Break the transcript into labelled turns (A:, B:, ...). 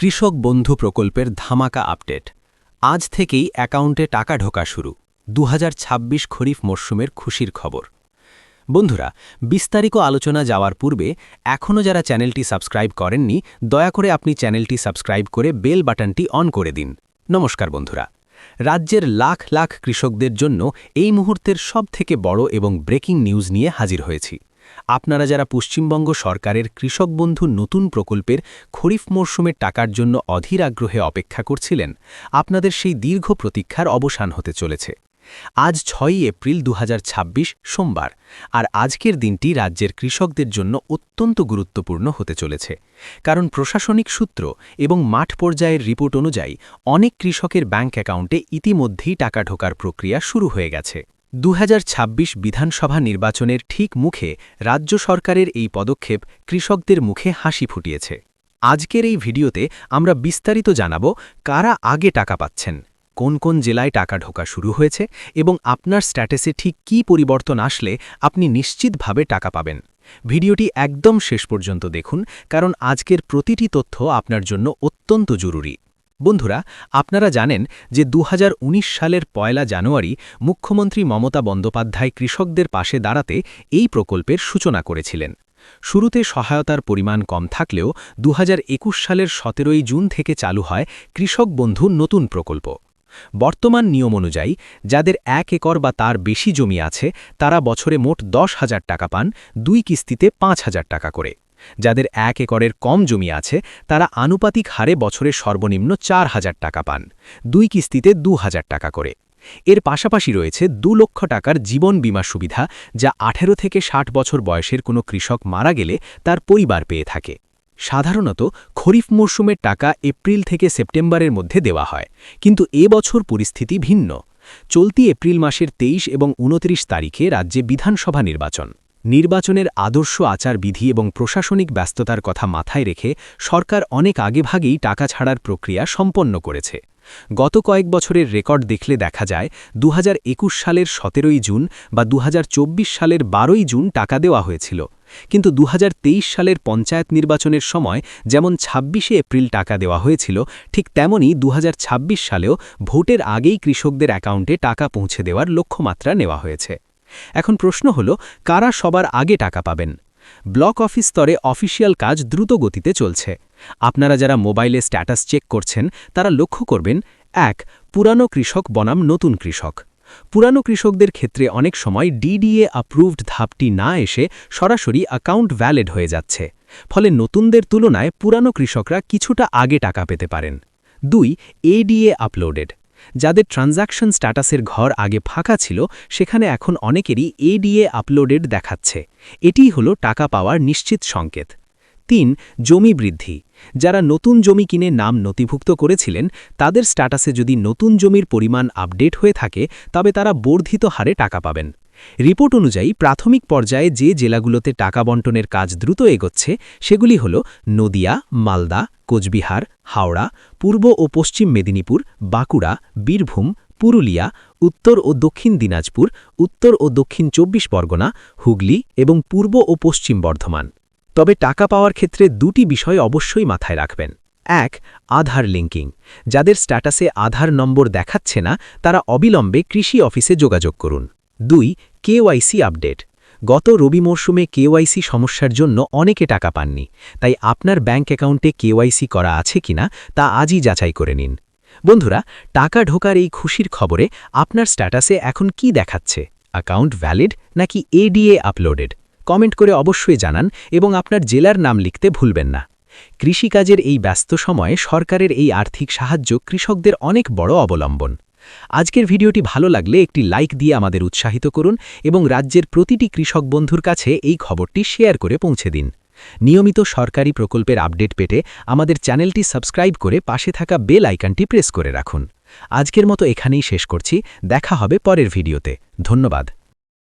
A: কৃষক বন্ধু প্রকল্পের ধামাকা আপডেট। আজ থেকেই অ্যাকাউন্টে টাকা ঢোকা শুরু। ২০২৬ খরিফ মরশুমের খুশির খবর। বন্ধুরা, বিস্তারিত আলোচনা যাওয়ার পূর্বে এখনও যারা চ্যানেলটি সাবস্ক্রাইব করেননি, দয়া করে আপনি চ্যানেলটি সাবস্ক্রাইব করে বেল বাটনটি অন করে দিন। নমস্কার বন্ধুরা, রাজ্যের লাখ লাখ কৃষকদের জন্য এই মুহূর্তের সবথেকে বড় এবং ব্রেকিং নিউজ নিয়ে হাজির হয়েছি। আপনারা যারা পশ্চিমবঙ্গ সরকারের কৃষক বন্ধু নতুন প্রকল্পের খরিফ মরশুমের টাকার জন্য অধীর আগ্রহে অপেক্ষা করছিলেন, আপনাদের সেই দীর্ঘ প্রতীক্ষার অবসান হতে চলেছে। আজ ৬ এপ্রিল ২০২৬ সোমবার, আর আজকের দিনটি রাজ্যের কৃষকদের জন্য অত্যন্ত গুরুত্বপূর্ণ হতে চলেছে। কারণ প্রশাসনিক সূত্র এবং মাঠ পর্যায়ের রিপোর্ট অনুযায়ী অনেক কৃষকের ব্যাংক অ্যাকাউন্টে ইতিমধ্যেই টাকা ঢোকার প্রক্রিয়া শুরু হয়ে গেছে। ২০২৬ বিধানসভা নির্বাচনের ঠিক মুখে রাজ্য সরকারের এই পদক্ষেপ কৃষকদের মুখে হাসি ফুটিয়েছে। আজকের এই ভিডিওতে আমরা বিস্তারিত জানাব কারা আগে টাকা পাচ্ছেন, কোন কোন জেলায় টাকা ঢোকা শুরু হয়েছে এবং আপনার স্ট্যাটাসে ঠিক কী পরিবর্তন আসলে আপনি নিশ্চিতভাবে টাকা পাবেন। ভিডিওটি একদম শেষ পর্যন্ত দেখুন, কারণ আজকের প্রতিটি তথ্য আপনার জন্য অত্যন্ত জরুরি। বন্ধুরা, আপনারা জানেন যে ২০১৯ সালের ১ জানুয়ারি মুখ্যমন্ত্রী মমতা বন্দ্যোপাধ্যায় কৃষকদের পাশে দাঁড়াতে এই প্রকল্পের সূচনা করেছিলেন। শুরুতে সহায়তার পরিমাণ কম থাকলেও ২০২১ সালের ১৭ জুন থেকে চালু হয় কৃষক বন্ধু নতুন প্রকল্প। বর্তমান নিয়ম অনুযায়ী যাদের ১ একর বা তার বেশি জমি আছে তারা বছরে মোট ১০,০০০ টাকা পান, ২ কিস্তিতে ৫,০০০ টাকা করে। যাদের ১ একরের কম জমি আছে তারা আনুপাতিক হারে বছরে সর্বনিম্ন ৪,০০০ টাকা পান, ২ কিস্তিতে ২,০০০ টাকা করে। এর পাশাপাশি রয়েছে ২ লক্ষ টাকার জীবন বীমা সুবিধা, যা ১৮ থেকে ৬০ বছর বয়সের কোনো কৃষক মারা গেলে তার পরিবার পেয়ে থাকে। সাধারণত খরিফ মরশুমের টাকা এপ্রিল থেকে সেপ্টেম্বরের মধ্যে দেওয়া হয়, কিন্তু এবছর পরিস্থিতি ভিন্ন। চলতি এপ্রিল মাসের ২৩ এবং ২৯ তারিখে রাজ্যে বিধানসভা নির্বাচনের আদর্শ আচারবিধি এবং প্রশাসনিক ব্যস্ততার কথা মাথায় রেখে সরকার অনেক আগেভাগেই টাকা ছাড়ার প্রক্রিয়া সম্পন্ন করেছে। গত কয়েক বছরের রেকর্ড দেখলে দেখা যায় ২০২১ সালের ১৭ জুন বা ২০২৪ সালের ১২ জুন টাকা দেওয়া হয়েছিল, কিন্তু ২০২৩ সালের পঞ্চায়েত নির্বাচনের সময় যেমন ২৬ এপ্রিল টাকা দেওয়া হয়েছিল, ঠিক তেমনই ২০২৬ সালেও ভোটের আগেই কৃষকদের অ্যাকাউন্টে টাকা পৌঁছে দেওয়ার লক্ষ্যমাত্রা নেওয়া হয়েছে। এখন প্রশ্ন হল, কারা সবার আগে টাকা পাবেন? ব্লক অফিস স্তরে অফিসিয়াল কাজ দ্রুত গতিতে চলছে। আপনারা যারা মোবাইলে স্ট্যাটাস চেক করছেন তারা লক্ষ্য করবেন, ১. পুরানো কৃষক বনাম নতুন কৃষক। পুরানো কৃষকদের ক্ষেত্রে অনেক সময় ডিডিএ অ্যাপ্রুভড ধাপটি না এসে সরাসরি অ্যাকাউন্ট ভ্যালিড হয়ে যাচ্ছে, ফলে নতুনদের তুলনায় পুরানো কৃষকরা কিছুটা আগে টাকা পেতে পারেন। ২. ADA uploaded. যাদের ট্রানজ্যাকশন স্ট্যাটাসের ঘর আগে ফাঁকা ছিল সেখানে এখন অনেকেরই এডিএ আপলোডেড দেখাচ্ছে। এটিই হলো টাকা পাওয়ার নিশ্চিত সংকেত। ৩. জমি বৃদ্ধি। যারা নতুন জমি কিনে নাম নথিভুক্ত করেছিলেন তাদের স্ট্যাটাসে যদি নতুন জমির পরিমাণ আপডেট হয়ে থাকে তবে তারা বর্ধিত হারে টাকা পাবেন। রিপোর্ট অনুযায়ী প্রাথমিক পর্যায়ে যে জেলাগুলোতে টাকা বণ্টনের কাজ দ্রুত এগোচ্ছে সেগুলি হল নদিয়া, মালদা, কোচবিহার, হাওড়া, পূর্ব ও পশ্চিম মেদিনীপুর, বাঁকুড়া, বীরভূম, পুরুলিয়া, উত্তর ও দক্ষিণ দিনাজপুর, উত্তর ও দক্ষিণ ২৪ পরগনা, হুগলি এবং পূর্ব ও পশ্চিম বর্ধমান। তবে টাকা পাওয়ার ক্ষেত্রে দুটি বিষয় অবশ্যই মাথায় রাখবেন। ১. আধার লিঙ্কিং। যাদের স্ট্যাটাসে আধার নম্বর দেখাচ্ছে না তারা অবিলম্বে কৃষি অফিসে যোগাযোগ করুন। ২. KYC update. গত রবি মরশুমে কেওয়াইসি সমস্যার জন্য অনেকে টাকা পাননি, তাই আপনার ব্যাংক অ্যাকাউন্টে কেওয়াইসি করা আছে কিনা তা আজই যাচাই করে নিন। বন্ধুরা, টাকা ঢোকার এই খুশির খবরে আপনার স্ট্যাটাসে এখন কি দেখাচ্ছে, অ্যাকাউন্ট ভ্যালিড নাকি এডিএ আপলোডেড? কমেন্ট করে অবশ্যই জানান এবং আপনার জেলার নাম লিখতে ভুলবেন না। কৃষিকাজের এই ব্যস্ত সময়ে সরকারের এই আর্থিক সাহায্য কৃষকদের অনেক বড় অবলম্বন। আজকের ভিডিওটি ভালো লাগলে একটি লাইক দিয়ে আমাদের উৎসাহিত করুন এবং রাজ্যের প্রতিটি কৃষক বন্ধুর কাছে এই খবরটি শেয়ার করে পৌঁছে দিন। নিয়মিত সরকারি প্রকল্পের আপডেট পেতে আমাদের চ্যানেলটি সাবস্ক্রাইব করে পাশে থাকা বেল আইকনটি প্রেস করে রাখুন। আজকের মতো এখানেই শেষ করছি, দেখা হবে পরের ভিডিওতে। ধন্যবাদ।